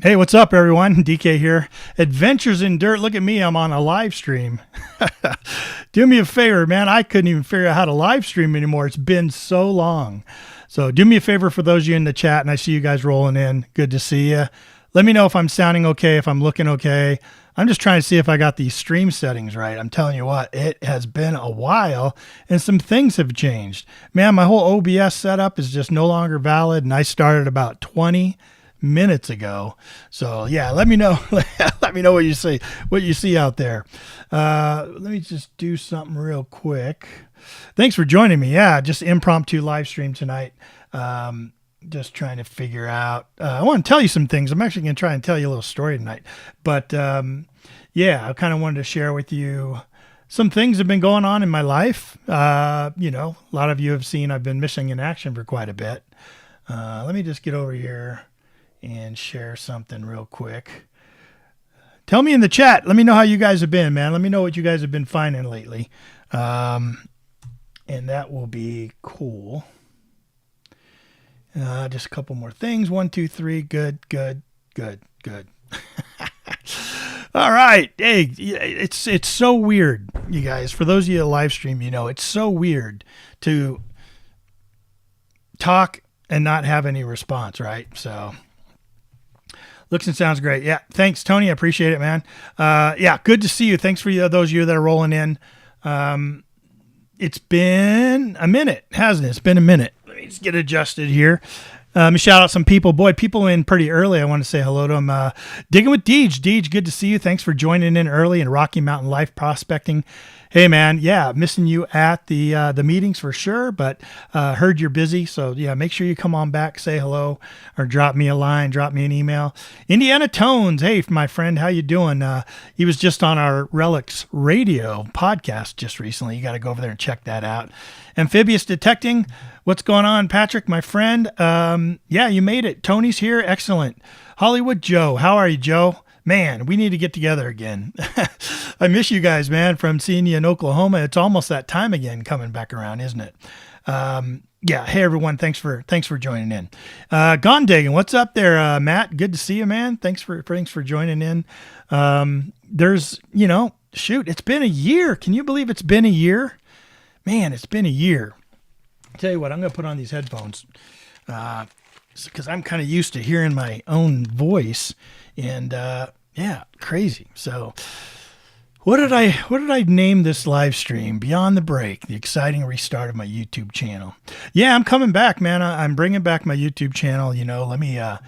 Hey, what's up, everyone? DK here. Adventures in Dirt. Look at me. I'm on a live stream. Do me a favor, man. I couldn't even figure out how to live stream anymore. It's been so long. So do me a favor for those of you in the chat, and I see you guys rolling in. Good to see you. Let me know if I'm sounding okay, if I'm looking okay. I'm just trying to see if I got these stream settings right. I'm telling you what, it has been a while and some things have changed. Man, my whole OBS setup is just no longer valid, and I started about 20 minutes ago. So yeah, let me know. Let me know what you see out there. Let me just do something real quick. Thanks for joining me. Yeah, just impromptu live stream tonight. Just trying to figure out, I want to tell you some things. I'm actually going to try and tell you a little story tonight, but, yeah, I kind of wanted to share with you some things that have been going on in my life. A lot of you have seen, I've been missing in action for quite a bit. Let me just get over here and share something real quick. Tell me in the chat. Let me know how you guys have been, man. Let me know what you guys have been finding lately. And that will be cool. Just a couple more things. 1, 2, 3. Good. All right. Hey, it's so weird, you guys. For those of you that live stream, it's so weird to talk and not have any response, right? So looks and sounds great. Yeah. Thanks, Tony. I appreciate it, man. Yeah. Good to see you. Thanks for those of you that are rolling in. It's been a minute, hasn't it? It's been a minute. Let me just get adjusted here. Let me shout out some people. Boy, people in pretty early. I want to say hello to them. Digging with Deej. Deej, good to see you. Thanks for joining in early in Rocky Mountain Life Prospecting. Hey, man. Yeah, missing you at the meetings for sure, but heard you're busy. So, yeah, make sure you come on back, say hello, or drop me a line, drop me an email. Indiana Tones. Hey, my friend, how you doing? He was just on our Relics Radio podcast just recently. You got to go over there and check that out. Amphibious Detecting. What's going on, Patrick, my friend? Yeah, you made it. Tony's here. Excellent. Hollywood Joe. How are you, Joe? Man, we need to get together again. I miss you guys, man, from seeing you in Oklahoma. It's almost that time again coming back around, isn't it? Yeah. Hey, everyone. Thanks for joining in. Gone Digging. What's up there, Matt? Good to see you, man. Thanks for joining in. There's, it's been a year. Can you believe it's been a year? Man, it's been a year. Tell you what, I'm going to put on these headphones because I'm kind of used to hearing my own voice, and yeah, crazy. So what did I name this live stream? Beyond the Break, the exciting restart of my YouTube channel. Yeah, I'm coming back, man. I'm bringing back my YouTube channel. Let me, I'll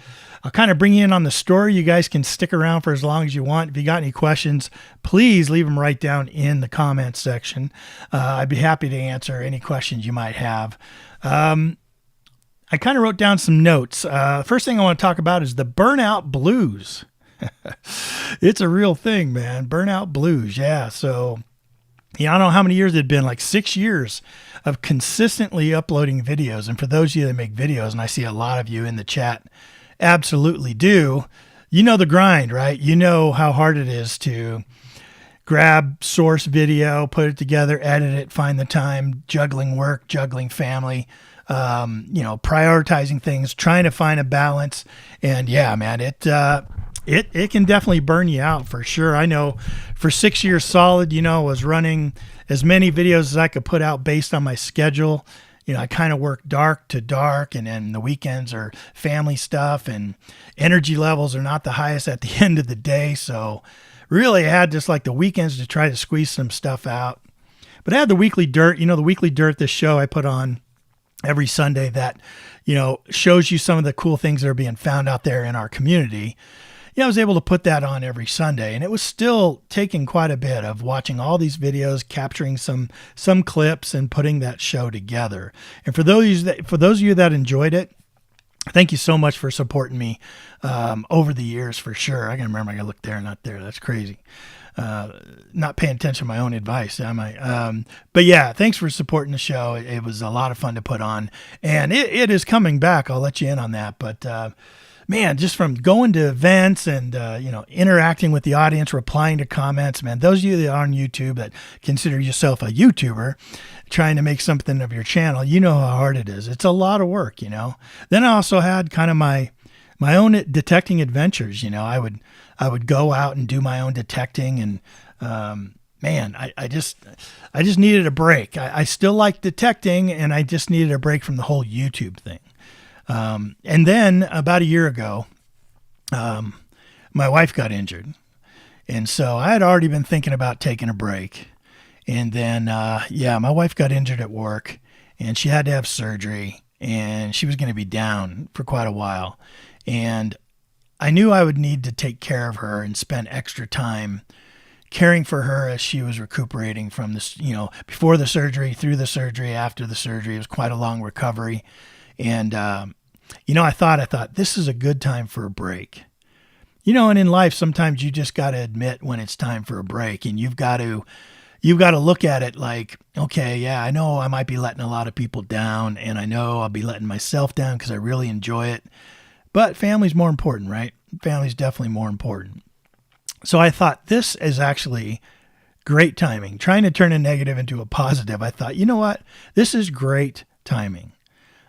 kind of bring you in on the story. You guys can stick around for as long as you want. If you got any questions, please leave them right down in the comments section. I'd be happy to answer any questions you might have. I kind of wrote down some notes. First thing I want to talk about is the burnout blues. It's a real thing, man. Burnout blues. Yeah. So, I don't know how many years it'd been, like 6 years of consistently uploading videos. And for those of you that make videos, and I see a lot of you in the chat, absolutely do. You know the grind, right? You know how hard it is to grab source video, put it together, edit it, find the time, juggling work, juggling family, prioritizing things, trying to find a balance. And yeah, man, it can definitely burn you out for sure. I know for 6 years solid, I was running as many videos as I could put out based on my schedule. I kind of work dark to dark, and then the weekends are family stuff, and energy levels are not the highest at the end of the day. So really I had just like the weekends to try to squeeze some stuff out. But I had the Weekly Dirt, the Weekly Dirt, this show I put on every Sunday that, shows you some of the cool things that are being found out there in our community. I was able to put that on every Sunday, and it was still taking quite a bit of watching all these videos, capturing some clips, and putting that show together. And for those of you that enjoyed it, thank you so much for supporting me over the years, for sure. I can remember I look there, not there. That's crazy. Not paying attention to my own advice, am I? But yeah, thanks for supporting the show. It was a lot of fun to put on, and it is coming back. I'll let you in on that. But man, just from going to events and, interacting with the audience, replying to comments, man, those of you that are on YouTube that consider yourself a YouTuber, trying to make something of your channel, you know how hard it is. It's a lot of work, Then I also had kind of my own detecting adventures. I would go out and do my own detecting, and man, I just needed a break. I still like detecting, and I just needed a break from the whole YouTube thing. And then about a year ago, my wife got injured, and so I had already been thinking about taking a break. And then, my wife got injured at work, and she had to have surgery, and she was going to be down for quite a while. And I knew I would need to take care of her and spend extra time caring for her as she was recuperating from this, before the surgery, through the surgery, after the surgery. It was quite a long recovery. And, I thought this is a good time for a break. And in life, sometimes you just got to admit when it's time for a break, and you've got to look at it like, okay, yeah, I know I might be letting a lot of people down, and I know I'll be letting myself down because I really enjoy it. But family's more important, right? Family's definitely more important. So I thought this is actually great timing. Trying to turn a negative into a positive. I thought, you know what? This is great timing.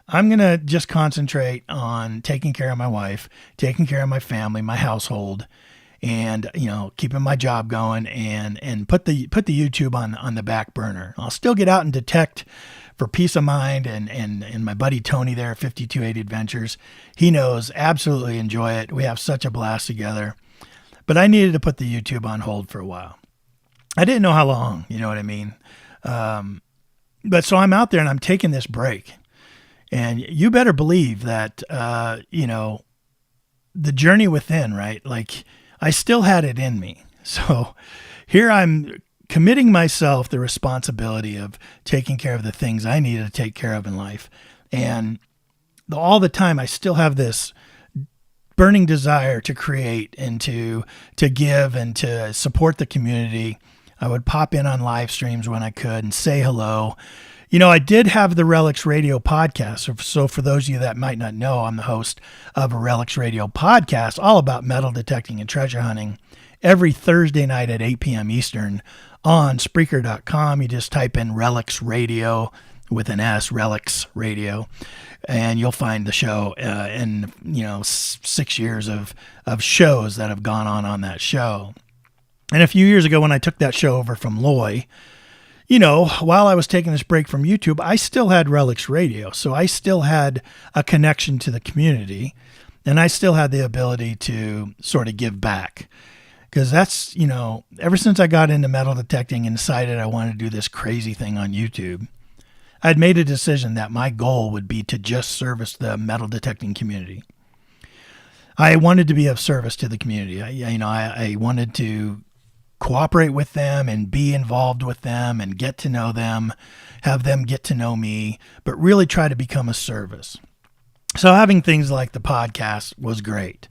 I'm going to just concentrate on taking care of my wife, taking care of my family, my household, and, keeping my job going, and put the YouTube on the back burner. I'll still get out and detect for peace of mind, and my buddy Tony there, 5280 Adventures, he knows, absolutely enjoy it. We have such a blast together. But I needed to put the YouTube on hold for a while. I didn't know how long, you know what I mean? But so I'm out there and I'm taking this break. And you better believe that, the journey within, right? Like, I still had it in me. So here I'm committing myself the responsibility of taking care of the things I needed to take care of in life. And all the time I still have this burning desire to create and to give and to support the community. I would pop in on live streams when I could and say hello. I did have the Relics Radio podcast. So for those of you that might not know, I'm the host of a Relics Radio podcast all about metal detecting and treasure hunting every Thursday night at 8 p.m. Eastern on Spreaker.com. You just type in Relics Radio with an S, Relics Radio, and you'll find the show in 6 years of shows that have gone on that show. And a few years ago when I took that show over from Loy, while I was taking this break from YouTube, I still had Relics Radio. So I still had a connection to the community, and I still had the ability to sort of give back. Because that's, ever since I got into metal detecting and decided I wanted to do this crazy thing on YouTube, I'd made a decision that my goal would be to just service the metal detecting community. I wanted to be of service to the community. I wanted to cooperate with them and be involved with them and get to know them, have them get to know me, but really try to become a service. So having things like the podcast was great.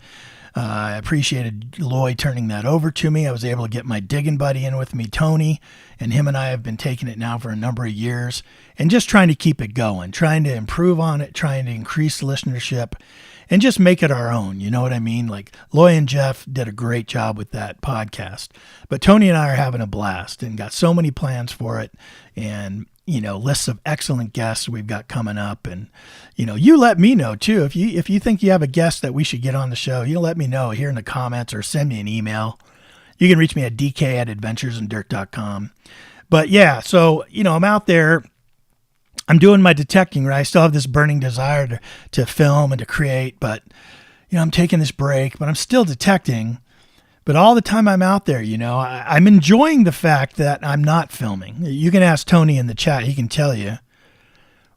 I appreciated Lloyd turning that over to me. I was able to get my digging buddy in with me, Tony, and him and I have been taking it now for a number of years and just trying to keep it going, trying to improve on it, trying to increase listenership and just make it our own. You know what I mean? Like Lloyd and Jeff did a great job with that podcast, but Tony and I are having a blast and got so many plans for it, and lists of excellent guests we've got coming up. And, you let me know too. If you think you have a guest that we should get on the show, you let me know here in the comments or send me an email. You can reach me at dk@adventuresindirt.com. But yeah, so, I'm out there, I'm doing my detecting, right? I still have this burning desire to film and to create, but, I'm taking this break, but I'm still detecting. But all the time I'm out there, I'm enjoying the fact that I'm not filming. You can ask Tony in the chat. He can tell you.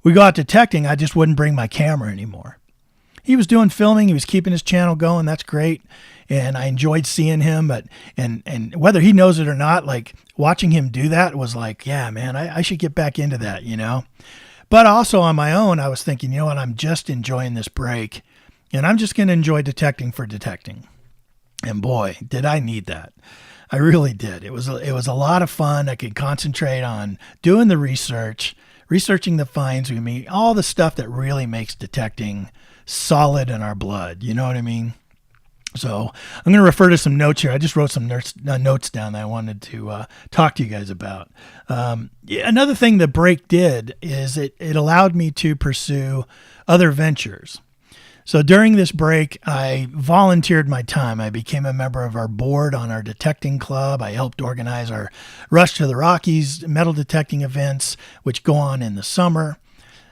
We go out detecting. I just wouldn't bring my camera anymore. He was doing filming. He was keeping his channel going. That's great. And I enjoyed seeing him. But and whether he knows it or not, like watching him do that was like, yeah, man, I should get back into that, But also on my own, I was thinking, you know what? I'm just enjoying this break. And I'm just going to enjoy detecting for detecting. And boy, did I need that. I really did. It was a lot of fun. I could concentrate on doing the researching the finds we meet, all the stuff that really makes detecting solid in our blood. You know what I mean? So I'm going to refer to some notes here. I just wrote some notes down that I wanted to talk to you guys about. Another thing the break did is it allowed me to pursue other ventures. So during this break, I volunteered my time. I became a member of our board on our detecting club. I helped organize our Rush to the Rockies metal detecting events, which go on in the summer.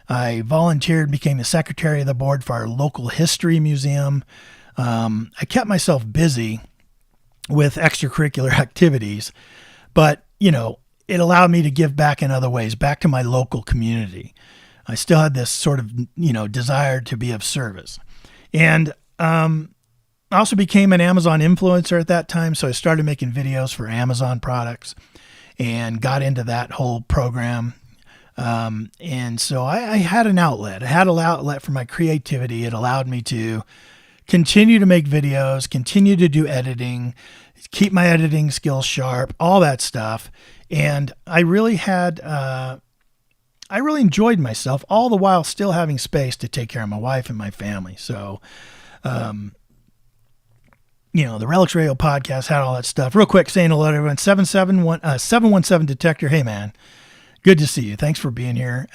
I volunteered, became the secretary of the board for our local history museum. I kept myself busy with extracurricular activities, but, it allowed me to give back in other ways, back to my local community. I still had this sort of, desire to be of service. And I also became an Amazon influencer at that time, so I started making videos for Amazon products and got into that whole program. And so I had an outlet. I had an outlet for my creativity. It allowed me to continue to make videos, continue to do editing, keep my editing skills sharp, all that stuff. And I really enjoyed myself, all the while still having space to take care of my wife and my family. So, the Relics Radio podcast had all that stuff. Real quick, saying hello to everyone. 717 Detector. Hey, man. Good to see you. Thanks for being here.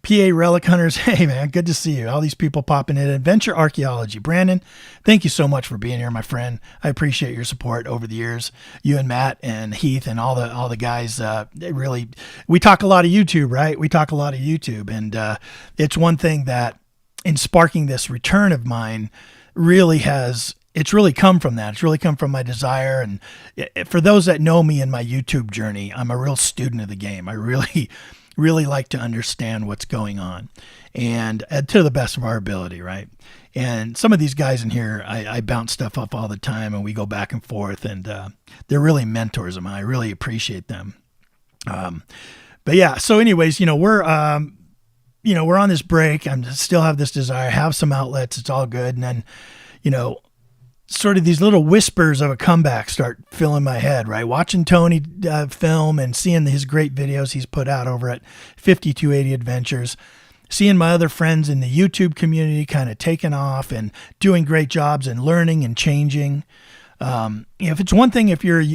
PA Relic Hunters. Hey, man, good to see you. All these people popping in. Adventure Archaeology. Brandon, thank you so much for being here, my friend. I appreciate your support over the years. You and Matt and Heath and all the guys, we talk a lot of YouTube, right? We talk a lot of YouTube. And it's one thing that in sparking this return of mine it's really come from that. It's really come from my desire. And for those that know me in my YouTube journey, I'm a real student of the game. I really like to understand what's going on, and to the best of our ability, right? And some of these guys in here, I bounce stuff off all the time, and we go back and forth, and they're really mentors of mine. I really appreciate them. But yeah, so anyways, we're on this break. I still have this desire, have some outlets. It's all good. And then, sort of these little whispers of a comeback start filling my head, right? Watching Tony film and seeing his great videos he's put out over at 5280 Adventures, seeing my other friends in the YouTube community kind of taking off and doing great jobs and learning and changing. If you're a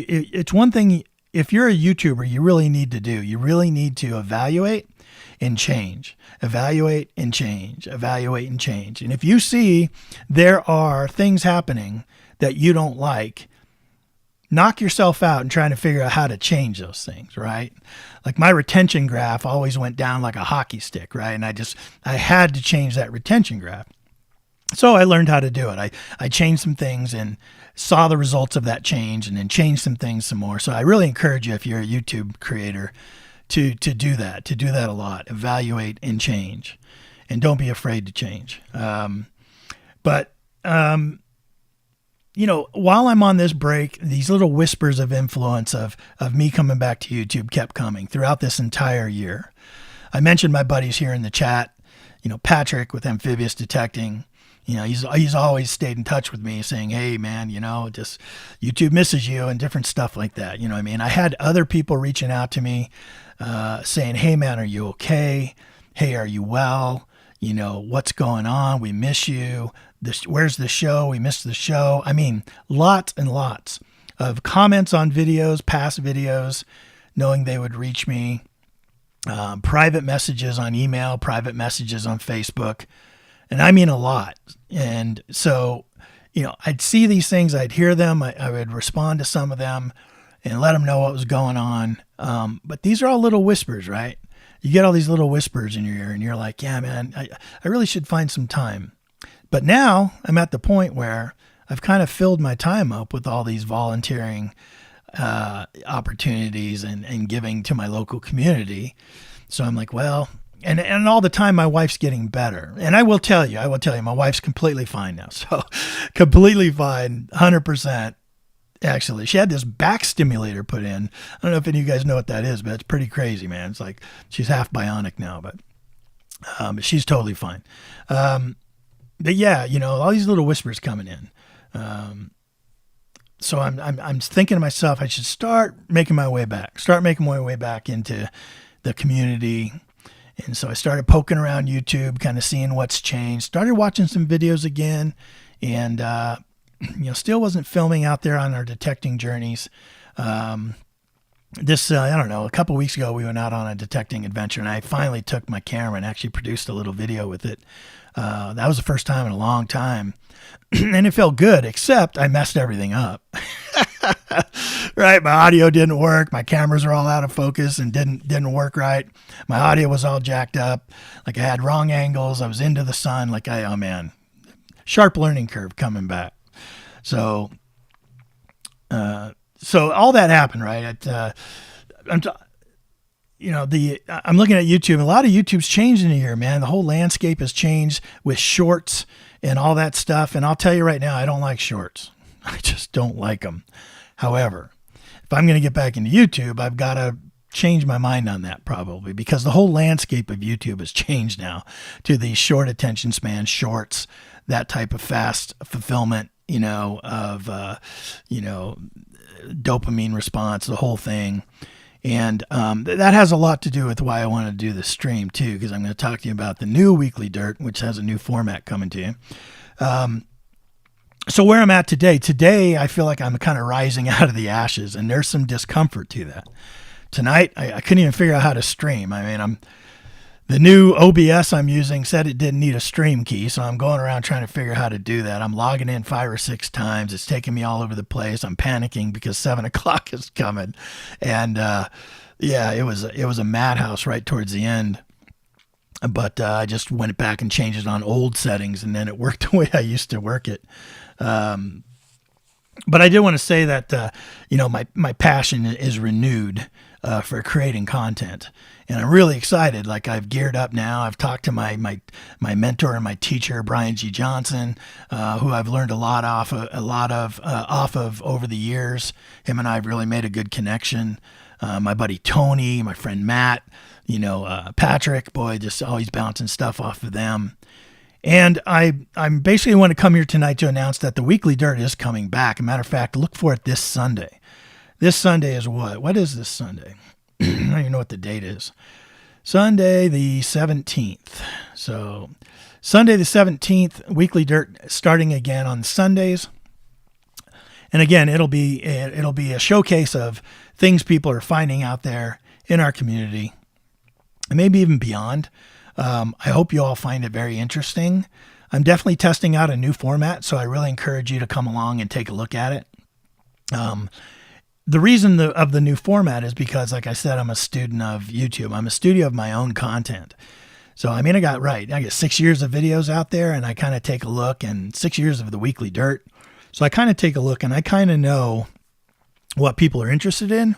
YouTuber, you really need to do. You really need to evaluate and change, evaluate and change, evaluate and change. And if you see there are things happening that you don't like, knock yourself out and trying to figure out how to change those things, right? Like my retention graph always went down like a hockey stick, right? And I had to change that retention graph. So I learned how to do it. I changed some things and saw the results of that change, and then changed some things some more. So I really encourage you, if you're a YouTube creator, to do that a lot. Evaluate and change, and don't be afraid to change. While I'm on this break, these little whispers of influence of me coming back to YouTube kept coming throughout this entire year. I mentioned my buddies here in the chat, Patrick with Amphibious Detecting. He's always stayed in touch with me saying, hey man, just YouTube misses you and different stuff like that. You know what I mean? I had other people reaching out to me, saying, hey man, are you okay? Hey, are you well? What's going on? We miss you. Where's the show? We missed the show. I mean, lots and lots of comments on videos, past videos, knowing they would reach me, private messages on email, private messages on Facebook. And I mean a lot. And so, I'd see these things, I'd hear them, I would respond to some of them and let them know what was going on. But these are all little whispers, right? You get all these little whispers in your ear and you're like, yeah, man, I really should find some time. But now I'm at the point where I've kind of filled my time up with all these volunteering opportunities and giving to my local community. So I'm like, well, and all the time my wife's getting better. And I will tell you, my wife's completely fine now. So completely fine, 100%. Actually, she had this back stimulator put in. I don't know if any of you guys know what that is, but it's pretty crazy, man. It's like she's half bionic now, but she's totally fine. But yeah, all these little whispers coming in. So I'm thinking to myself, I should start making my way back into the community And so I started poking around YouTube, kind of seeing what's changed, started watching some videos again, and, still wasn't filming out there on our detecting journeys. I don't know, a couple weeks ago, we went out on a detecting adventure, and I finally took my camera and actually produced a little video with it. That was the first time in a long time, and it felt good, except I messed everything up. Right, my audio didn't work. My cameras were all out of focus and didn't work right. My audio was all jacked up. Like I had wrong angles. I was into the sun. Oh man, sharp learning curve coming back. So all that happened, right? I'm looking at YouTube. A lot of YouTube's changed in a year, man. The whole landscape has changed with shorts and all that stuff. And I'll tell you right now, I don't like shorts. I just don't like them. However, if I'm going to get back into YouTube, I've got to change my mind on that probably, because the whole landscape of YouTube has changed now to these short attention span shorts, that type of fast fulfillment, of dopamine response, the whole thing. And that has a lot to do with why I want to do this stream too, because I'm going to talk to you about the new Weekly Dirt, which has a new format coming to you. So where I'm at today, I feel like I'm kind of rising out of the ashes, and there's some discomfort to that. Tonight, I couldn't even figure out how to stream. I mean, the new OBS I'm using said it didn't need a stream key, so I'm going around trying to figure out how to do that. I'm logging in 5 or 6 times. It's taking me all over the place. I'm panicking because 7 o'clock is coming. And it was a madhouse right towards the end. But I just went back and changed it on old settings, and then it worked the way I used to work it. But I did want to say that, my passion is renewed for creating content. And I'm really excited. Like, I've geared up now. I've talked to my mentor and my teacher, Brian G. Johnson, who I've learned a lot off of over the years. Him and I have really made a good connection. My buddy Tony, my friend Matt, Patrick, boy, just always bouncing stuff off of them. And I'm basically want to come here tonight to announce that the Weekly Dirt is coming back. As a matter of fact, look for it this Sunday. This Sunday is what? What is this Sunday? I don't even know what the date is. Sunday the 17th. So Sunday the 17th, Weekly Dirt starting again on Sundays. And again, it'll be a showcase of things people are finding out there in our community, and maybe even beyond. I hope you all find it very interesting. I'm definitely testing out a new format, so I really encourage you to come along and take a look at it. The reason of the new format is because, like I said, I'm a student of YouTube. I'm a student of my own content. So, I mean, I got 6 years of videos out there, and I kind of take a look, and 6 years of the Weekly Dirt. So I kind of take a look, and I kind of know what people are interested in.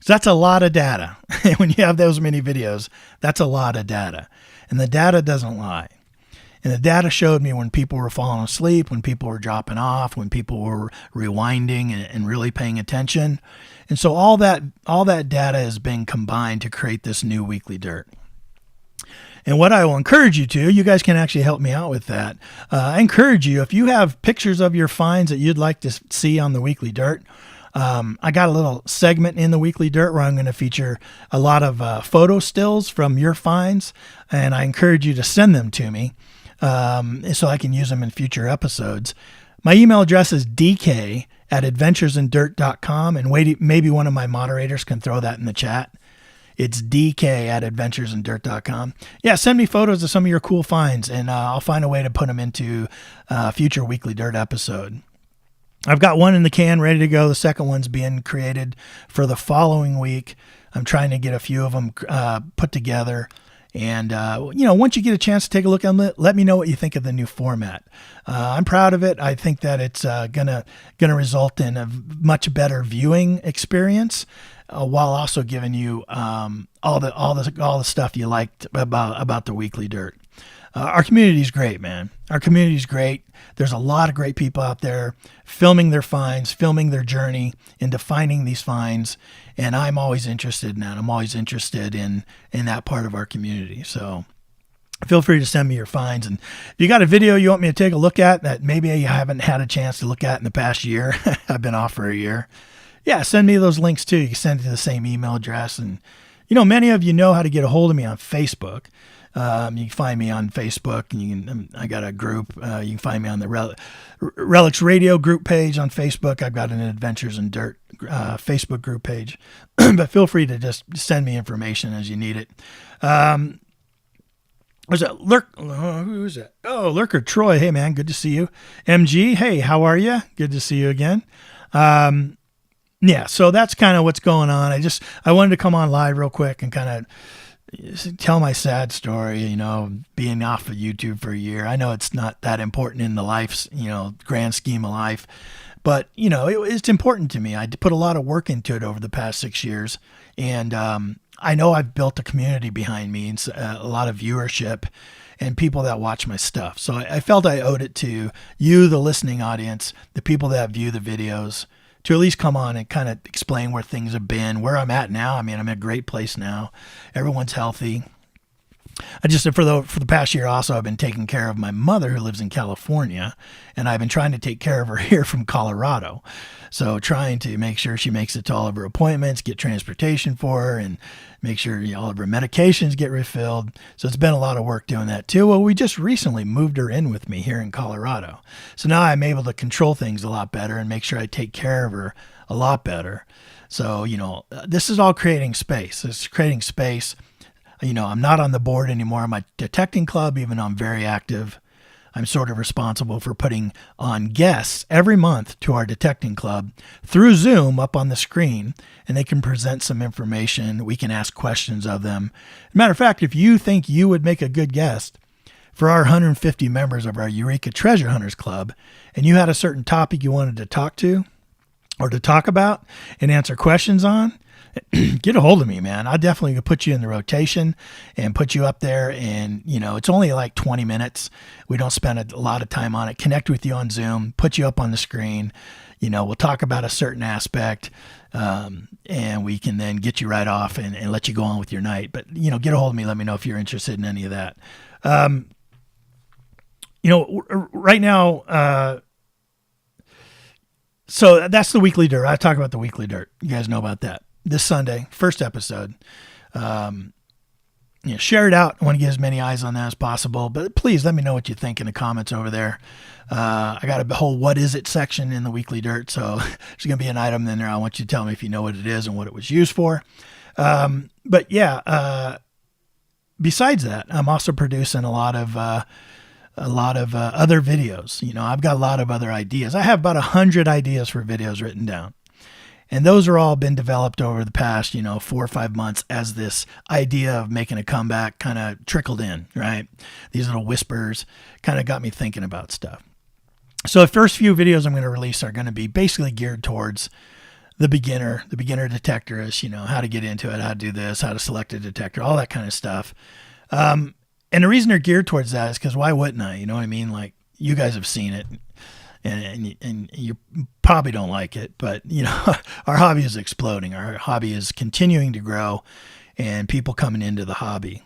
So that's a lot of data. When you have those many videos, that's a lot of data. And the data doesn't lie. And the data showed me when people were falling asleep, when people were dropping off, when people were rewinding and really paying attention. And so all that data has been combined to create this new Weekly Dirt. And what I will encourage you to, you guys can actually help me out with that. I encourage you, if you have pictures of your finds that you'd like to see on the Weekly Dirt, I got a little segment in the Weekly Dirt where I'm going to feature a lot of photo stills from your finds, and I encourage you to send them to me so I can use them in future episodes. My email address is dk@adventuresindirt.com, and maybe one of my moderators can throw that in the chat. It's dk@adventuresindirt.com. Yeah, send me photos of some of your cool finds, and I'll find a way to put them into a future Weekly Dirt episode. I've got one in the can ready to go. The second one's being created for the following week. I'm trying to get a few of them put together. And, once you get a chance to take a look at them, let me know what you think of the new format. I'm proud of it. I think that it's gonna result in a much better viewing experience, while also giving you all the stuff you liked about the Weekly Dirt. Our community is great, man. Our community is great. There's a lot of great people out there filming their finds, filming their journey into finding these finds. And I'm always interested in that. I'm always interested in that part of our community. So feel free to send me your finds. And if you got a video you want me to take a look at that maybe you haven't had a chance to look at in the past year, I've been off for a year. Yeah, send me those links too. You can send it to the same email address, and Many of you know how to get a hold of me on Facebook. You can find me on Facebook, and I got a group. You can find me on the Relics Radio group page on Facebook. I've got an Adventures in Dirt Facebook group page, but feel free to just send me information as you need it. Was it who is it? Oh, Lurker Troy. Hey man, good to see you. MG, hey, how are you? Good to see you again. Yeah, so that's kind of what's going on. I wanted to come on live real quick and kind of tell my sad story, being off of YouTube for a year. I know it's not that important in the life's, grand scheme of life, but, it's important to me. I put a lot of work into it over the past 6 years, and I know I've built a community behind me and a lot of viewership and people that watch my stuff. So I felt I owed it to you, the listening audience, the people that view the videos, to at least come on and kind of explain where things have been, where I'm at now. I mean, I'm in a great place now. Everyone's healthy. I just, for the past year also, I've been taking care of my mother who lives in California, and I've been trying to take care of her here from Colorado. So trying to make sure she makes it to all of her appointments, get transportation for her, and make sure all of her medications get refilled. So it's been a lot of work doing that too. Well, we just recently moved her in with me here in Colorado. So now I'm able to control things a lot better and make sure I take care of her a lot better. So, this is all creating space. It's creating space. I'm not on the board anymore in my detecting club, even though I'm very active. I'm sort of responsible for putting on guests every month to our detecting club through Zoom up on the screen, and they can present some information. We can ask questions of them. As a matter of fact, if you think you would make a good guest for our 150 members of our Eureka Treasure Hunters Club, and you had a certain topic you wanted to talk to or to talk about and answer questions on, get a hold of me, man. I definitely could put you in the rotation and put you up there. And, it's only like 20 minutes. We don't spend a lot of time on it. Connect with you on Zoom, put you up on the screen. We'll talk about a certain aspect, and we can then get you right off and let you go on with your night. But, get a hold of me. Let me know if you're interested in any of that. Right now, so that's the Weekly Dirt. I talk about the Weekly Dirt. You guys know about that. This Sunday, first episode. Share it out. I want to get as many eyes on that as possible, but please let me know what you think in the comments over there. I got a whole what is it section in the Weekly Dirt, so there's going to be an item in there. I want you to tell me if you know what it is and what it was used for. But yeah, besides that, I'm also producing a lot of other videos. I've got a lot of other ideas. I have about 100 ideas for videos written down. And those are all been developed over the past, 4 or 5 months as this idea of making a comeback kind of trickled in, right? These little whispers kind of got me thinking about stuff. So the first few videos I'm going to release are going to be basically geared towards the beginner detectorist, how to get into it, how to do this, how to select a detector, all that kind of stuff. And the reason they're geared towards that is because why wouldn't I? You know what I mean? Like, you guys have seen it. And you probably don't like it, but our hobby is exploding. Our hobby is continuing to grow, and people coming into the hobby.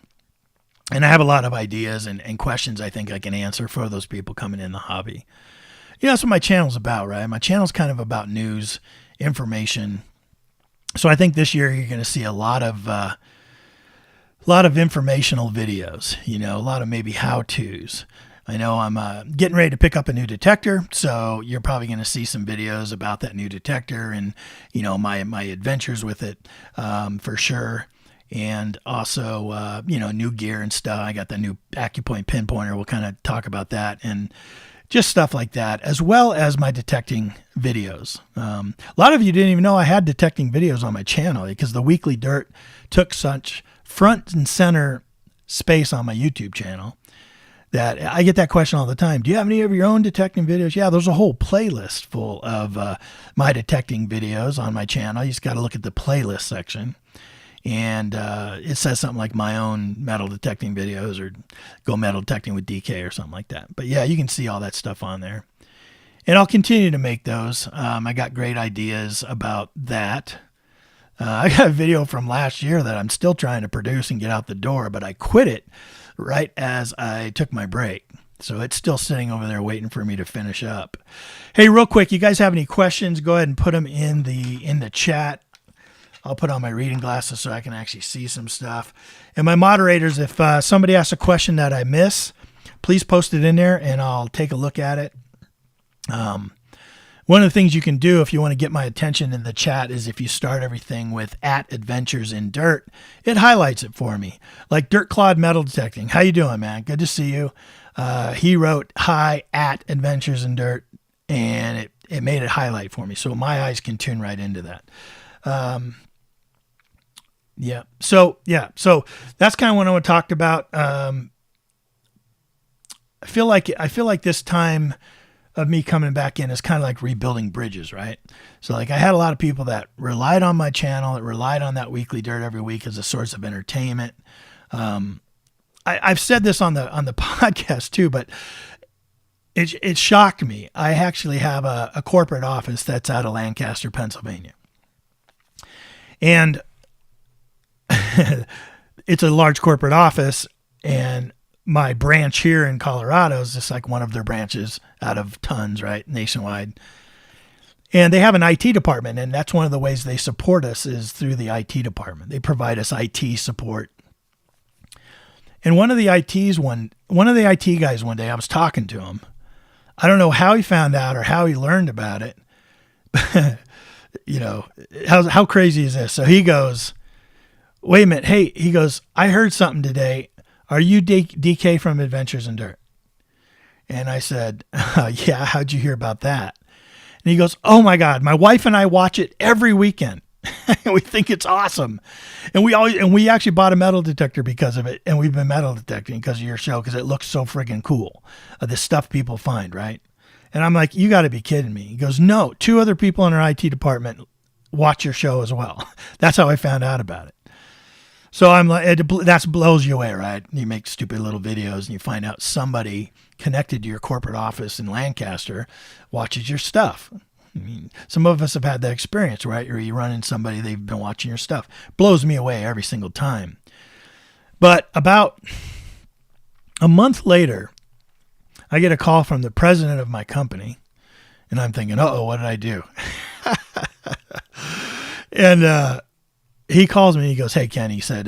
And I have a lot of ideas and questions I think I can answer for those people coming in the hobby. That's what my channel's about, right? My channel's kind of about news, information. So I think this year you're going to see a lot of informational videos. A lot of maybe how-tos. I know I'm getting ready to pick up a new detector, so you're probably going to see some videos about that new detector and, my adventures with it for sure. And also, new gear and stuff. I got the new AccuPoint pinpointer. We'll kind of talk about that and just stuff like that, as well as my detecting videos. A lot of you didn't even know I had detecting videos on my channel because the Weekly Dirt took such front and center space on my YouTube channel. That I get that question all the time. Do you have any of your own detecting videos? Yeah, there's a whole playlist full of my detecting videos on my channel. You just got to look at the playlist section. And it says something like my own metal detecting videos or go metal detecting with DK or something like that. But yeah, you can see all that stuff on there. And I'll continue to make those. I got great ideas about that. I got a video from last year that I'm still trying to produce and get out the door, but I quit it right as I took my break. So it's still sitting over there waiting for me to finish up. Hey, real quick, you guys have any questions? Go ahead and put them in the chat. I'll put on my reading glasses so I can actually see some stuff. And my moderators, if somebody asks a question that I miss, please post it in there and I'll take a look at it. One of the things you can do if you want to get my attention in the chat is if you start everything with @AdventuresInDirt, it highlights it for me. Like Dirt Claude Metal Detecting. How you doing, man? Good to see you. He wrote hi @AdventuresInDirt, and it made it highlight for me. So my eyes can tune right into that. So that's kind of what I want to talk about. I feel like this time of me coming back in is kind of like rebuilding bridges, right? So like I had a lot of people that relied on my channel, that relied on that weekly dirt every week as a source of entertainment. I've said this on the podcast too, but it shocked me. I actually have a corporate office that's out of Lancaster, Pennsylvania. And it's a large corporate office, and my branch here in Colorado is just like one of their branches out of tons, right? Nationwide. And they have an IT department, and that's one of the ways they support us is through the IT department. They provide us IT support. And one of the IT guys one day, I was talking to him. I don't know how he found out or how he learned about it. You know, how crazy is this? So he goes, wait a minute. Hey, he goes, I heard something today. Are you DK from Adventures in Dirt? And I said, yeah, how'd you hear about that? And he goes, oh my God, my wife and I watch it every weekend. We think it's awesome. And we actually bought a metal detector because of it. And we've been metal detecting because of your show, because it looks so friggin' cool. The stuff people find, right? And I'm like, you got to be kidding me. He goes, no, 2 other people in our IT department watch your show as well. That's how I found out about it. So I'm like, that blows you away, right? You make stupid little videos and you find out somebody connected to your corporate office in Lancaster watches your stuff. I mean, some of us have had that experience, right? Or you run into somebody, they've been watching your stuff. Blows me away every single time. But about a month later, I get a call from the president of my company, and I'm thinking, uh-oh, what did I do? And he calls me, he goes, hey, Ken, he said,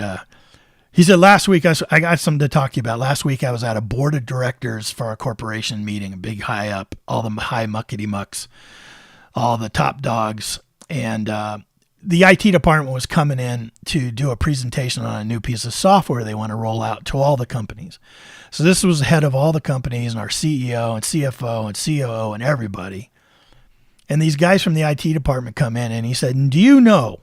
last week, I got something to talk to you about. Last week, I was at a board of directors for a corporation meeting, a big high up, all the high muckety mucks, all the top dogs. And the IT department was coming in to do a presentation on a new piece of software they want to roll out to all the companies. So this was the head of all the companies and our CEO and CFO and COO and everybody. And these guys from the IT department come in, and he said, do you know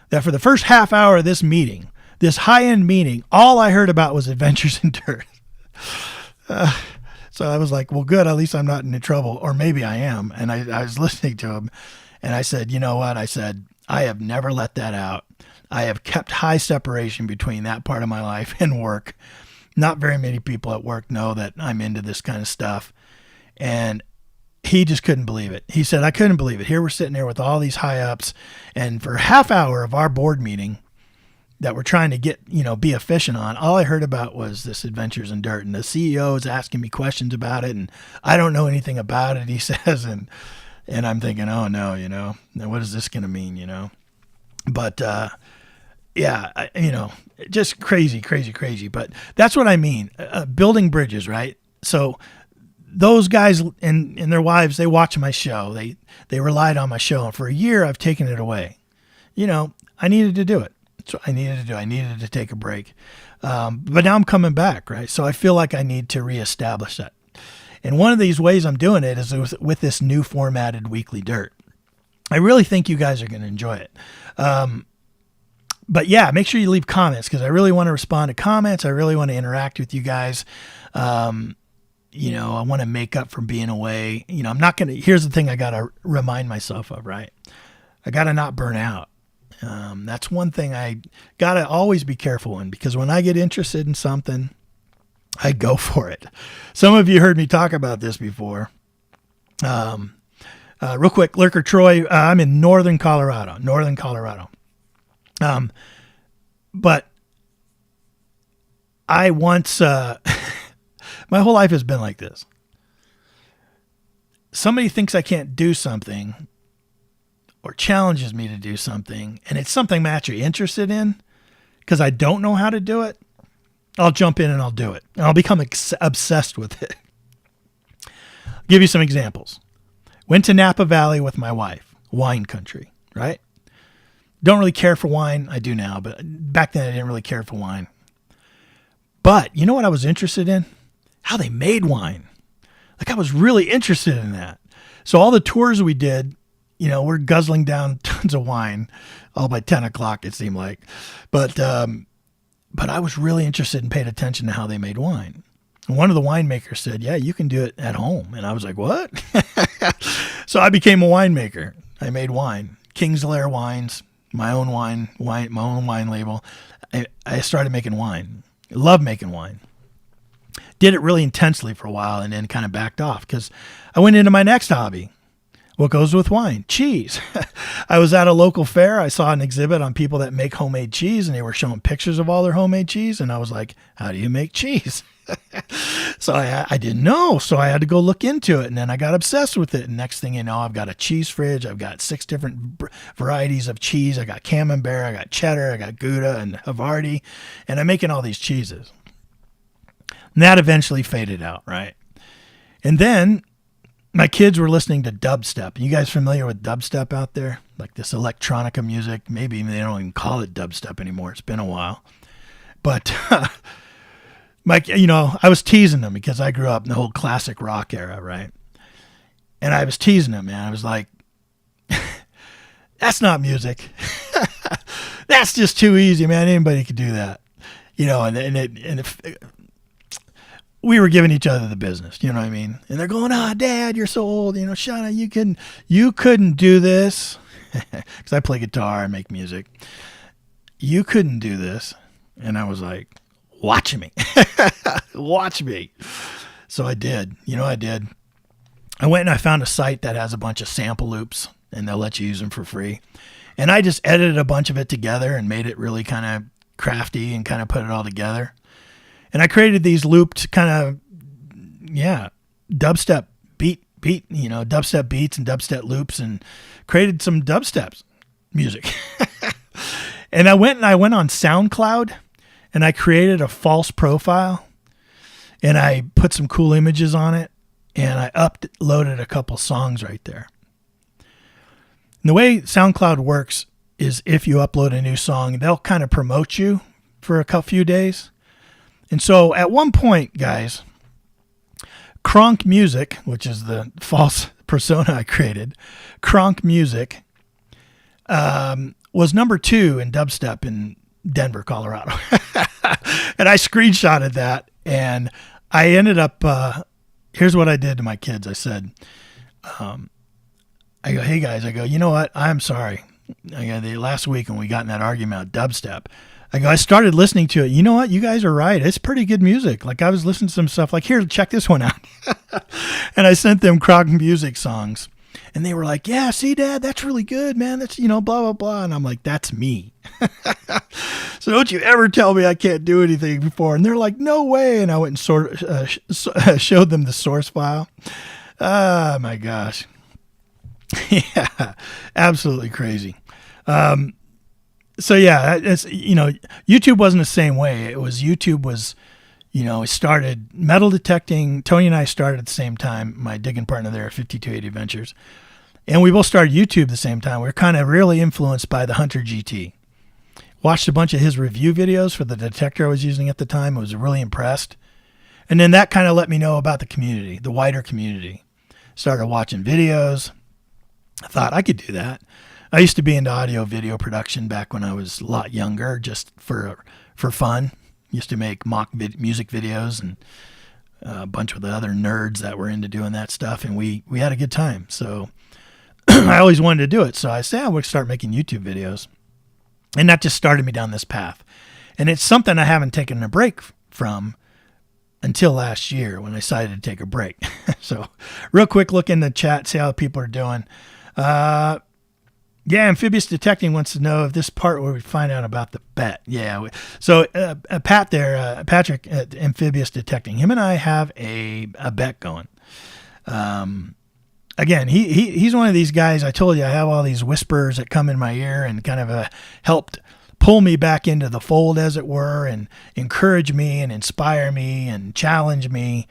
that for the first half hour of this meeting, this high-end meeting, all I heard about was Adventures in Dirt. So I was like, well, good. At least I'm not in trouble. Or maybe I am. And I was listening to him, and I said, you know what? I said, I have never let that out. I have kept high separation between that part of my life and work. Not very many people at work know that I'm into this kind of stuff. And he just couldn't believe it. He said, I couldn't believe it. Here we're sitting there with all these high ups, and for a half hour of our board meeting that we're trying to get, be efficient on, all I heard about was this Adventures in Dirt, and the CEO is asking me questions about it, and I don't know anything about it, he says, and I'm thinking, oh no, now what is this going to mean, But just crazy. But that's what I mean, building bridges, right? So those guys and their wives, they watch my show. They relied on my show. And for a year, I've taken it away. I needed to do it. That's what I needed to do. I needed to take a break. But now I'm coming back, right? So I feel like I need to reestablish that. And one of these ways I'm doing it is with this new formatted weekly dirt. I really think you guys are going to enjoy it. But yeah, make sure you leave comments, because I really want to respond to comments. I really want to interact with you guys. I want to make up for being away. Here's the thing I got to remind myself of, right? I got to not burn out. That's one thing I got to always be careful in, because when I get interested in something, I go for it. Some of you heard me talk about this before. Real quick, Lurker Troy, I'm in northern Colorado. But I once, my whole life has been like this. Somebody thinks I can't do something, or challenges me to do something, and it's something I'm actually interested in because I don't know how to do it, I'll jump in and I'll do it. And I'll become obsessed with it. I'll give you some examples. Went to Napa Valley with my wife, wine country, right? Don't really care for wine. I do now, but back then I didn't really care for wine. But you know what I was interested in? How they made wine. Like I was really interested in that. So all the tours we did, we're guzzling down tons of wine, all by 10 o'clock it seemed like. But I was really interested and paid attention to how they made wine. And one of the winemakers said, yeah, you can do it at home. And I was like, what? So I became a winemaker. I made wine, King's Lair wines, my own wine, my own wine label. I started making wine. I love making wine. Did it really intensely for a while and then kind of backed off because I went into my next hobby. What goes with wine? Cheese. I was at a local fair. I saw an exhibit on people that make homemade cheese, and they were showing pictures of all their homemade cheese. And I was like, how do you make cheese? So I didn't know. So I had to go look into it. And then I got obsessed with it. And next thing you know, I've got a cheese fridge. I've got 6 different varieties of cheese. I got camembert, I got cheddar, I got Gouda and Havarti. And I'm making all these cheeses. And that eventually faded out, right? And then my kids were listening to dubstep. You guys familiar with dubstep out there? Like this electronica music. Maybe they don't even call it dubstep anymore. It's been a while. But I was teasing them because I grew up in the whole classic rock era, right? And I was teasing them, man. I was like, that's not music. That's just too easy, man. Anybody could do that. We were giving each other the business, you know what I mean? And they're going, Dad, you're so old, Shauna, you couldn't do this. Because I play guitar and make music. You couldn't do this. And I was like, watch me. Watch me. So I did. I did. I went and I found a site that has a bunch of sample loops, and they'll let you use them for free. And I just edited a bunch of it together and made it really kind of crafty and kind of put it all together. And I created these looped kind of, dubstep dubstep beats and dubstep loops, and created some dubstep music. And I went on SoundCloud and I created a false profile and I put some cool images on it and I uploaded a couple songs right there. And the way SoundCloud works is if you upload a new song, they'll kind of promote you for a few days. And so at one point, guys, Kronk Music, which is the false persona I created, Kronk Music was number 2 in dubstep in Denver, Colorado. And I screenshotted that, and I ended up, here's what I did to my kids. I said, I go, hey guys, you know what? I'm sorry. Last week when we got in that argument about dubstep, I started listening to it. You know what? You guys are right. It's pretty good music. Like I was listening to some stuff like, here, check this one out. And I sent them Kronk Music songs. And they were like, yeah, see, Dad, that's really good, man. That's, blah, blah, blah. And I'm like, that's me. So don't you ever tell me I can't do anything before. And they're like, no way. And I went and showed them the source file. Oh, my gosh. Yeah, absolutely crazy. So yeah, it's, YouTube wasn't the same way. YouTube was, it started metal detecting. Tony and I started at the same time. My digging partner there at 5280 Adventures. And we both started YouTube the same time. We were kind of really influenced by the Hunter GT. Watched a bunch of his review videos for the detector I was using at the time. I was really impressed. And then that kind of let me know about the community, the wider community. Started watching videos. I thought I could do that. I used to be into audio video production back when I was a lot younger, just for fun. Used to make mock music videos and a bunch of the other nerds that were into doing that stuff, and we had a good time. So I always wanted to do it. So I said I would start making YouTube videos, and that just started me down this path. And it's something I haven't taken a break from until last year when I decided to take a break. So real quick look in the chat, see how people are doing. Yeah, Amphibious Detecting wants to know if this part where we find out about the bet. Yeah, so Patrick at Amphibious Detecting, him and I have a bet going. again, he's one of these guys. I told you I have all these whispers that come in my ear and kind of helped pull me back into the fold, as it were, and encourage me and inspire me and challenge me.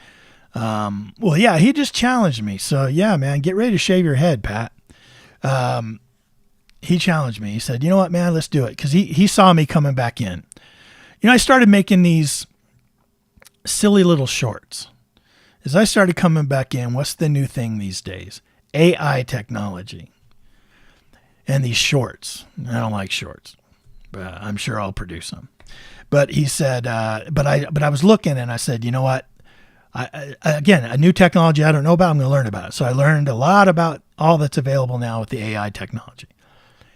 Well, yeah, he just challenged me. So yeah, man, get ready to shave your head, Pat. He challenged me. He said, you know what, man, let's do it. Cause he saw me coming back in. I started making these silly little shorts. As I started coming back in, what's the new thing these days? AI technology. And these shorts. I don't like shorts, but I'm sure I'll produce them. But he said, but I was looking and I said, you know what? Again, a new technology I don't know about, I'm going to learn about it. So I learned a lot about all that's available now with the AI technology.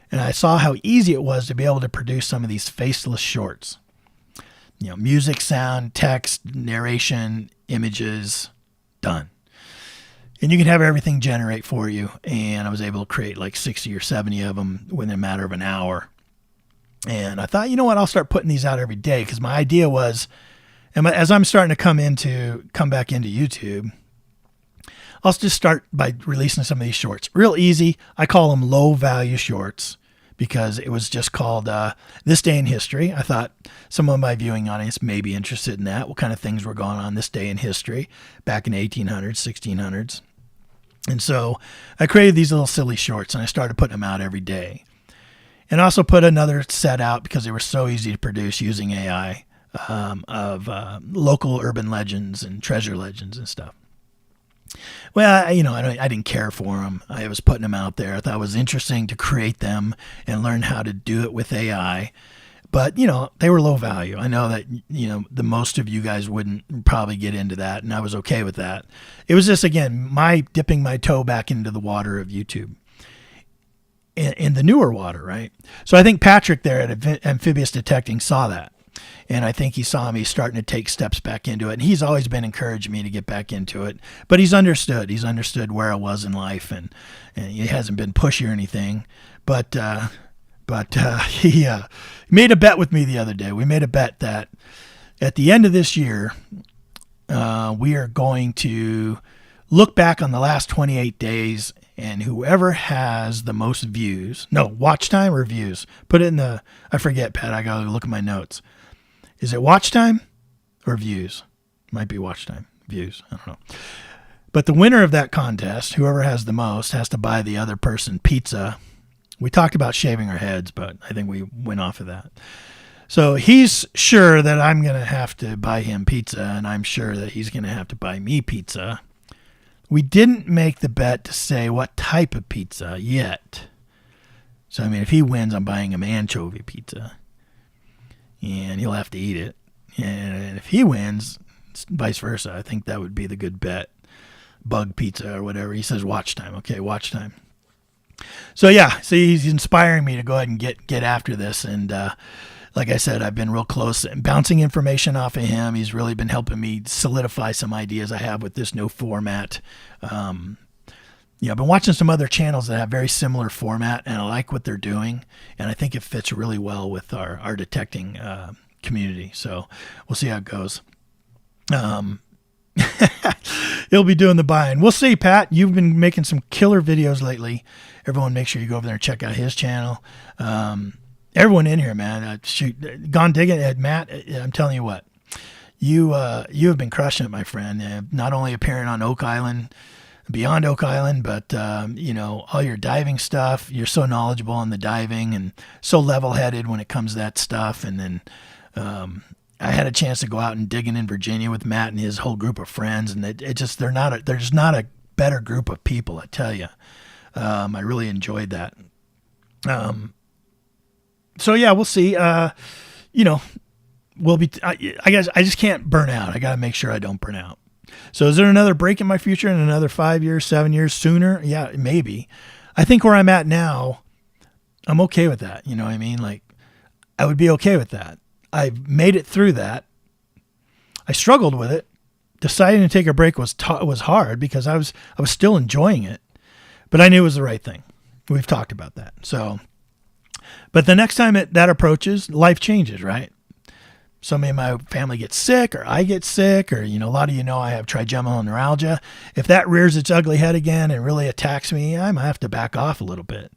And I saw how easy it was to be able to produce some of these faceless shorts. Music, sound, text, narration, images, done. And you can have everything generate for you. And I was able to create like 60 or 70 of them within a matter of an hour. And I thought, you know what, I'll start putting these out every day, because my idea was, and as I'm starting to come back into YouTube, I'll just start by releasing some of these shorts. Real easy. I call them low value shorts because it was just called This Day in History. I thought some of my viewing audience may be interested in that. What kind of things were going on this day in history back in 1800s, 1600s. And so I created these little silly shorts and I started putting them out every day. And also put another set out because they were so easy to produce using AI of local urban legends and treasure legends and stuff. Well, I didn't care for them. I was putting them out there. I thought it was interesting to create them and learn how to do it with AI. But, they were low value. I know that, the most of you guys wouldn't probably get into that, and I was okay with that. It was just, again, my dipping my toe back into the water of YouTube. In the newer water, right? So I think Patrick there at Amphibious Detecting saw that. And I think he saw me starting to take steps back into it. And he's always been encouraging me to get back into it. But he's understood. He's understood where I was in life. And he hasn't been pushy or anything. But he made a bet with me the other day. We made a bet that at the end of this year, we are going to look back on the last 28 days, and whoever has the most views, no, watch time or views, put it in I forget, Pat, I got to look at my notes. Is it watch time or views? Might be watch time, views, I don't know. But the winner of that contest, whoever has the most, has to buy the other person pizza. We talked about shaving our heads, but I think we went off of that. So he's sure that I'm going to have to buy him pizza, and I'm sure that he's going to have to buy me pizza. We didn't make the bet to say what type of pizza yet. So, if he wins, I'm buying him anchovy pizza. And he'll have to eat it. And if he wins, vice versa. I think that would be the good bet. Bug pizza or whatever. He says watch time. Okay, watch time. So, yeah. So he's inspiring me to go ahead and get after this. And like I said, I've been real close and bouncing information off of him. He's really been helping me solidify some ideas I have with this new format. I've been watching some other channels that have very similar format, and I like what they're doing. And I think it fits really well with our detecting community. So we'll see how it goes. He'll be doing the buying. We'll see, Pat. You've been making some killer videos lately. Everyone, make sure you go over there and check out his channel. Everyone in here, man, gone digging at Matt. I'm telling you what, you have been crushing it, my friend. Not only appearing on Oak Island, beyond Oak Island, but all your diving stuff. You're so knowledgeable on the diving and so level-headed when it comes to that stuff. And then I had a chance to go out and digging in Virginia with Matt and his whole group of friends, and there's not a better group of people, I tell you. I really enjoyed that. So yeah, we'll see. We'll be. I guess I just can't burn out. I got to make sure I don't burn out. So is there another break in my future in another 5 years, 7 years sooner? Yeah, maybe. I think where I'm at now, I'm okay with that. You know what I mean? Like, I would be okay with that. I've made it through that. I struggled with it. Deciding to take a break was hard because I was still enjoying it, but I knew it was the right thing. We've talked about that. So. But the next time that approaches, life changes, right? somebody in my family gets sick, or I get sick, or, a lot of I have trigeminal neuralgia. If that rears its ugly head again and really attacks me, I might have to back off a little bit.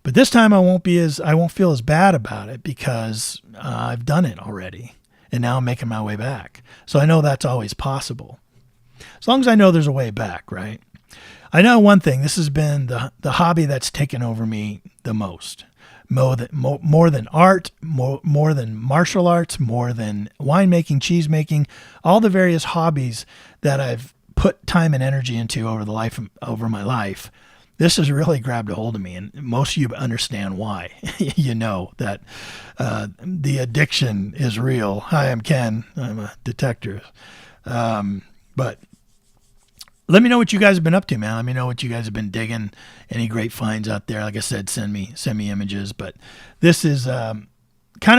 But this time I won't feel as bad about it because I've done it already. And now I'm making my way back. So I know that's always possible. As long as I know there's a way back, right? I know one thing. This has been the hobby that's taken over me the most. More than art, more than martial arts, more than winemaking, cheese making, all the various hobbies that I've put time and energy into over my life. This has really grabbed a hold of me, and most of you understand why. You know that the addiction is real. Hi, I'm Ken. I'm a detectorist. But let me know what you guys have been up to, man. Let me know what you guys have been digging. Any great finds out there? Like I said, send me images. But this is kind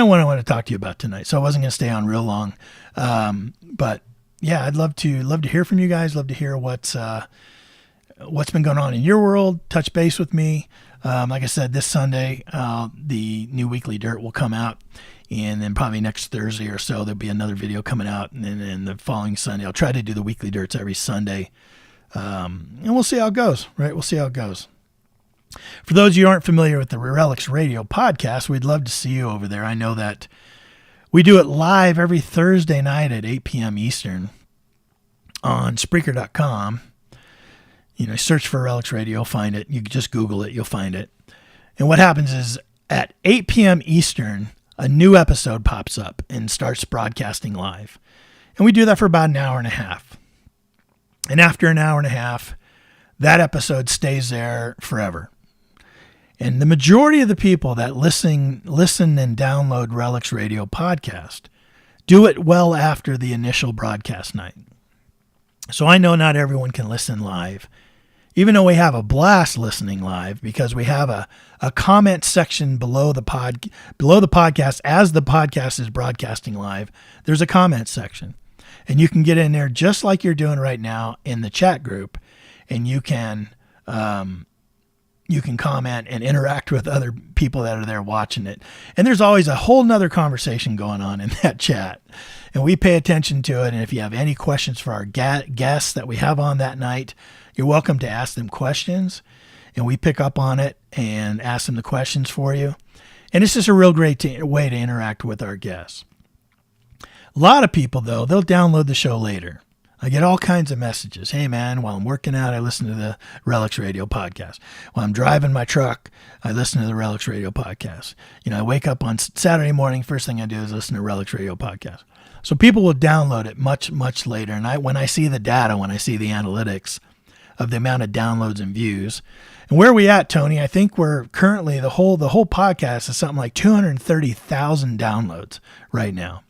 of what I want to talk to you about tonight. So I wasn't going to stay on real long. But yeah, I'd love to hear from you guys. Love to hear what's been going on in your world. Touch base with me. Like I said, this Sunday, the new Weekly Dirt will come out. And then probably next Thursday or so, there'll be another video coming out. And then the following Sunday, I'll try to do the Weekly Dirts every Sunday. And we'll see how it goes, right? We'll see how it goes. For those of you who aren't familiar with the Relics Radio podcast, we'd love to see you over there. I know that we do it live every Thursday night at 8 p.m. Eastern on Spreaker.com. Search for Relics Radio, find it. You can just Google it, you'll find it. And what happens is at 8 p.m. Eastern, a new episode pops up and starts broadcasting live. And we do that for about an hour and a half. And after an hour and a half, that episode stays there forever. And the majority of the people that listen and download Relics Radio podcast do it well after the initial broadcast night. So I know not everyone can listen live, even though we have a blast listening live, because we have a comment section below the podcast. As the podcast is broadcasting live, there's a comment section. And you can get in there just like you're doing right now in the chat group, and you can comment and interact with other people that are there watching it. And there's always a whole nother conversation going on in that chat. And we pay attention to it. And if you have any questions for our guests that we have on that night, you're welcome to ask them questions. And we pick up on it and ask them the questions for you. And it's just a real great way to interact with our guests. A lot of people, though, they'll download the show later. I get all kinds of messages. Hey, man, while I'm working out, I listen to the Relics Radio podcast. While I'm driving my truck, I listen to the Relics Radio podcast. I wake up on Saturday morning, first thing I do is listen to Relics Radio podcast. So people will download it much, much later. And when I see the data, when I see the analytics of the amount of downloads and views, and where are we at, Tony? I think we're currently, the whole podcast is something like 230,000 downloads right now.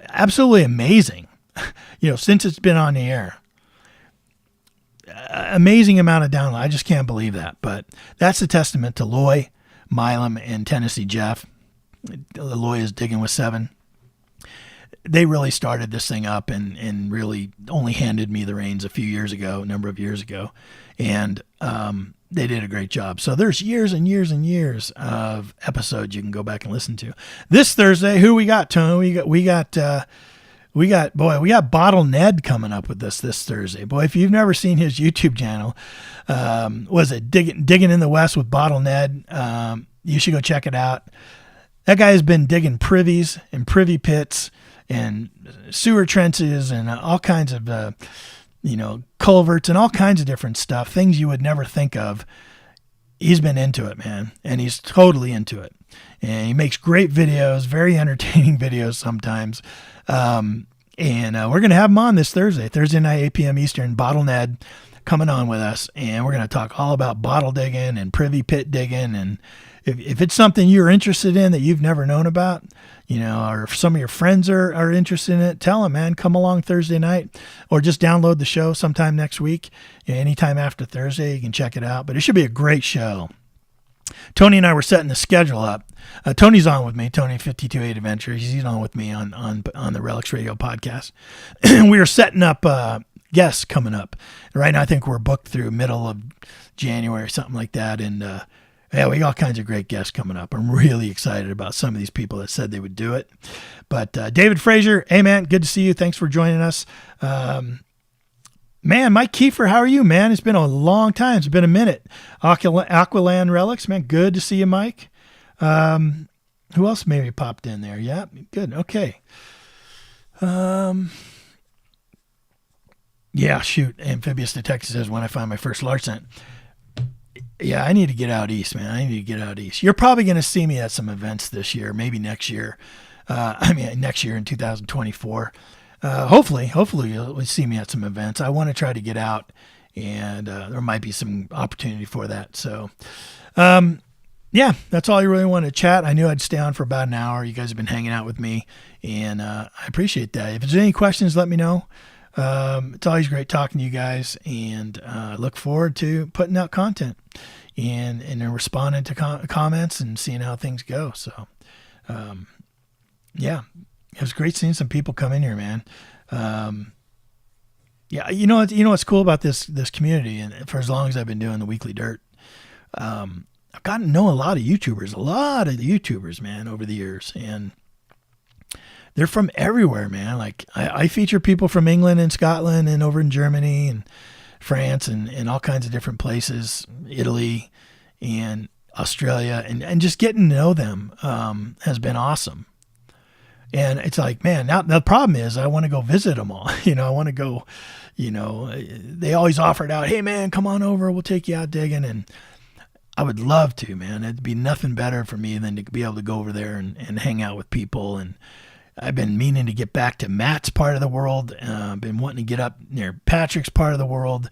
Absolutely amazing. Since it's been on the air. Amazing amount of download. I just can't believe that. But that's a testament to Loy, Milam, and Tennessee Jeff. Loy is digging with 7. They really started this thing up and really only handed me the reins a number of years ago. And they did a great job. So there's years and years and years of episodes you can go back and listen to. This Thursday, who we got, Tony? We got Bottle Ned coming up with this Thursday. Boy, if you've never seen his YouTube channel, was it Digging in the West with Bottle Ned? You should go check it out. That guy has been digging privies and privy pits and sewer trenches and all kinds of, culverts and all kinds of different stuff, things you would never think of. He's been into it, man, and he's totally into it. And he makes great videos, very entertaining videos sometimes. And we're going to have him on this Thursday night, 8 p.m. Eastern, Bottle Ned coming on with us. And we're going to talk all about bottle digging and privy pit digging. And if it's something you're interested in that you've never known about, or if some of your friends are interested in it, tell them, man, come along Thursday night, or just download the show sometime next week. Anytime after Thursday, you can check it out. But it should be a great show. Tony and I were setting the schedule up. Tony's on with me, Tony 528 Adventures. He's on with me on the Relics Radio podcast. We are setting up guests coming up. Right now, I think we're booked through middle of January or something like that. And Yeah, we got all kinds of great guests coming up. I'm really excited about some of these people that said they would do it. But David Frazier, hey man, good to see you. Thanks for joining us. Man, Mike Kiefer, how are you, man? It's been a long time. It's been a minute. Aqualand Relics, man, good to see you, Mike. Who else maybe popped in there? Yeah, good. Okay. Yeah, shoot. Amphibious Detective says, when I find my first large scent. Yeah, I need to get out east, man. I need to get out east. You're probably going to see me at some events this year, maybe next year. Next year in 2024. Hopefully you'll see me at some events. I want to try to get out, and there might be some opportunity for that. So, yeah, that's all I really want to chat. I knew I'd stay on for about an hour. You guys have been hanging out with me, and I appreciate that. If there's any questions, let me know. It's always great talking to you guys, and I look forward to putting out content and then responding to comments and seeing how things go. So, yeah, it was great seeing some people come in here, man. Yeah, you know what's cool about this community, and for as long as I've been doing the Weekly Dirt, I've gotten to know a lot of YouTubers, man, over the years, and they're from everywhere, man. Like I feature people from England and Scotland and over in Germany and France and all kinds of different places, Italy and Australia, and just getting to know them has been awesome. And it's like, man, now the problem is I want to go visit them all. I want to go, they always offered out, hey man, come on over. We'll take you out digging. And I would love to, man. It'd be nothing better for me than to be able to go over there and hang out with people. And I've been meaning to get back to Matt's part of the world. I've been wanting to get up near Patrick's part of the world.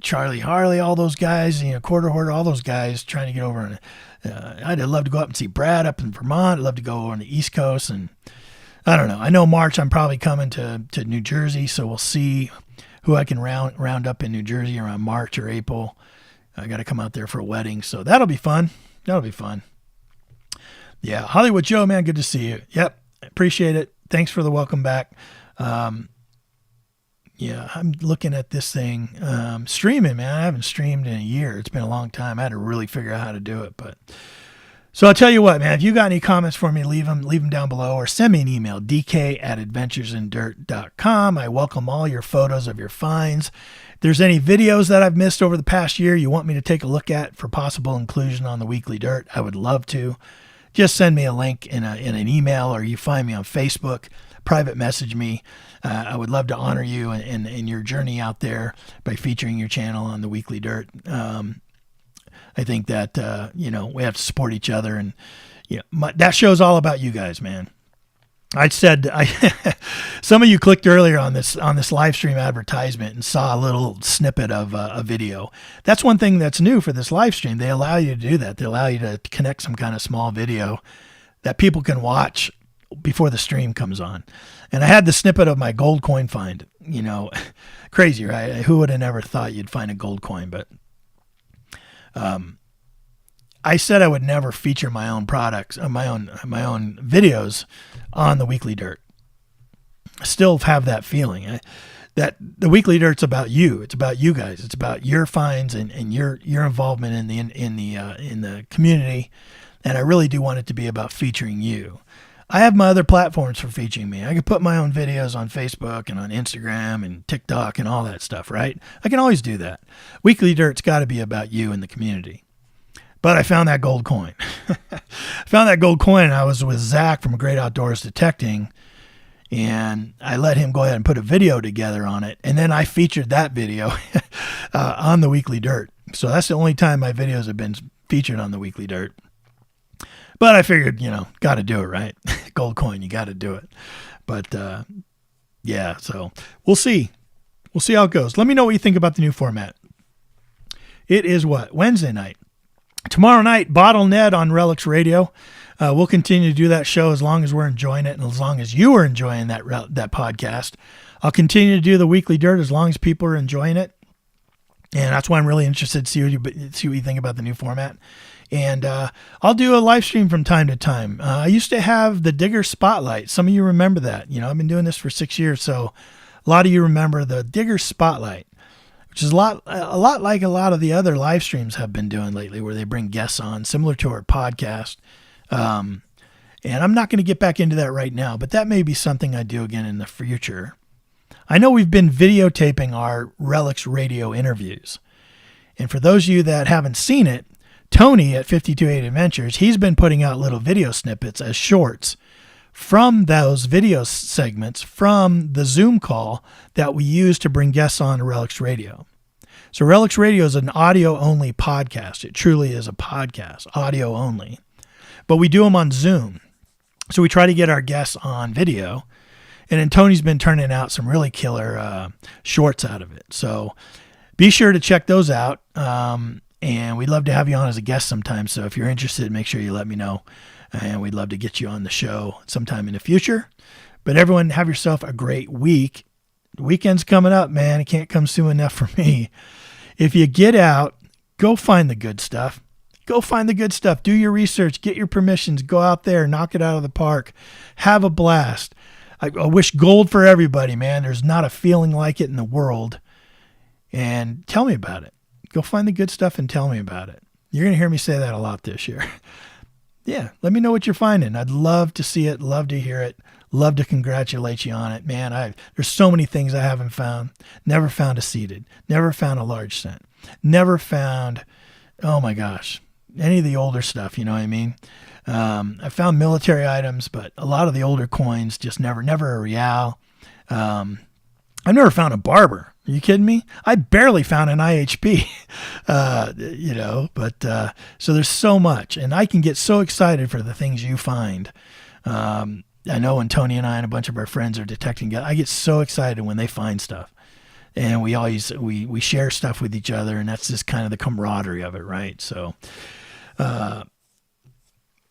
Charlie Harley, all those guys, Quarter Hoarder, all those guys trying to get over. And I'd love to go up and see Brad up in Vermont. I'd love to go on the East Coast. And I don't know. I know March I'm probably coming to New Jersey, so we'll see who I can round up in New Jersey around March or April. I got to come out there for a wedding, so that'll be fun. Yeah, Hollywood Joe, man, good to see you. Yep, appreciate it. Thanks for the welcome back. Yeah, I'm looking at this thing. Streaming, man. I haven't streamed in a year. It's been a long time. I had to really figure out how to do it. But so I'll tell you what, man, if you got any comments for me, leave them down below or send me an email, dk@adventuresindirt.com. I welcome all your photos of your finds. If there's any videos that I've missed over the past year you want me to take a look at for possible inclusion on the Weekly Dirt, I would love to. Just send me a link in an email, or you find me on Facebook, private message me. I would love to honor you and your journey out there by featuring your channel on the Weekly Dirt. I think that, we have to support each other, and that show's all about you guys, man. Some of you clicked earlier on this live stream advertisement and saw a little snippet of a video. That's one thing that's new for this live stream. They allow you to do that. They allow you to connect some kind of small video that people can watch before the stream comes on. And I had the snippet of my gold coin find, crazy, right? Who would have never thought you'd find a gold coin? But, I said I would never feature my own products, my own videos on the Weekly Dirt. I still have that feeling that the Weekly Dirt's about you. It's about you guys. It's about your finds and your involvement in the community. And I really do want it to be about featuring you. I have my other platforms for featuring me. I can put my own videos on Facebook and on Instagram and TikTok and all that stuff, right? I can always do that. Weekly Dirt's got to be about you and the community. But I found that gold coin. And I was with Zach from Great Outdoors Detecting, and I let him go ahead and put a video together on it. And then I featured that video on the Weekly Dirt. So that's the only time my videos have been featured on the Weekly Dirt. But I figured, got to do it, right? Gold coin, you got to do it. But yeah, so we'll see. We'll see how it goes. Let me know what you think about the new format. It is Wednesday night. Tomorrow night, Bottle Ned on Relics Radio. We'll continue to do that show as long as we're enjoying it, and as long as you are enjoying that podcast. I'll continue to do the Weekly Dirt as long as people are enjoying it, and that's why I'm really interested to see what you think about the new format. And I'll do a live stream from time to time. I used to have the Digger Spotlight. Some of you remember that. I've been doing this for 6 years, so a lot of you remember the Digger Spotlight. which is a lot like a lot of the other live streams have been doing lately, where they bring guests on, similar to our podcast. And I'm not going to get back into that right now, but that may be something I do again in the future. I know we've been videotaping our Relics Radio interviews. And for those of you that haven't seen it, Tony at 528 Adventures, he's been putting out little video snippets as shorts from those video segments from the Zoom call that we use to bring guests on to Relics Radio. So Relics Radio is an audio-only podcast. It truly is a podcast, audio only. But we do them on Zoom. So we try to get our guests on video. And then Tony's been turning out some really killer shorts out of it. So be sure to check those out. And we'd love to have you on as a guest sometime. So if you're interested, make sure you let me know. And we'd love to get you on the show sometime in the future. But everyone, have yourself a great week. The weekend's coming up, man. It can't come soon enough for me. If you get out, go find the good stuff. Go find the good stuff. Do your research. Get your permissions. Go out there. Knock it out of the park. Have a blast. I wish gold for everybody, man. There's not a feeling like it in the world. And tell me about it. Go find the good stuff and tell me about it. You're going to hear me say that a lot this year. Yeah, let me know what you're finding. I'd love to see it, love to hear it, love to congratulate you on it. Man, there's so many things I haven't found. Never found a seated, never found a large cent, never found, oh my gosh, any of the older stuff, you know what I mean? I found military items, but a lot of the older coins, just never a real. I've never found a barber. Are you kidding me? I barely found an IHP, but so there's so much, and I can get so excited for the things you find. I know when Tony and I and a bunch of our friends are detecting, I get so excited when they find stuff, and we share stuff with each other, and that's just kind of the camaraderie of it, right? So,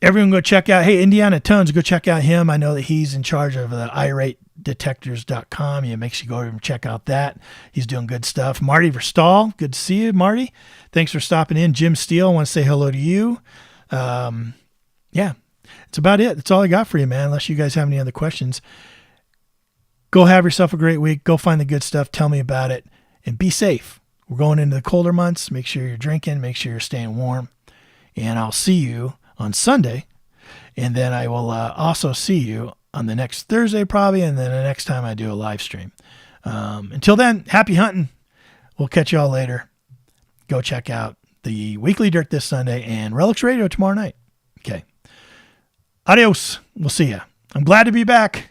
everyone go check out, hey, Indiana Tones, go check out him. I know that he's in charge of the iratedetectors.com. Yeah, make sure you go over and check out that. He's doing good stuff. Marty Verstahl, good to see you, Marty. Thanks for stopping in. Jim Steele, I want to say hello to you. Yeah, that's about it. That's all I got for you, man, unless you guys have any other questions. Go have yourself a great week. Go find the good stuff. Tell me about it. And be safe. We're going into the colder months. Make sure you're drinking. Make sure you're staying warm. And I'll see you on Sunday. And then I will also see you on the next Thursday probably, and then the next time I do a live stream. Until then, happy hunting. We'll catch you all later. Go check out the Weekly Dirt this Sunday and Relics Radio tomorrow night. Okay. Adios. We'll see ya. I'm glad to be back.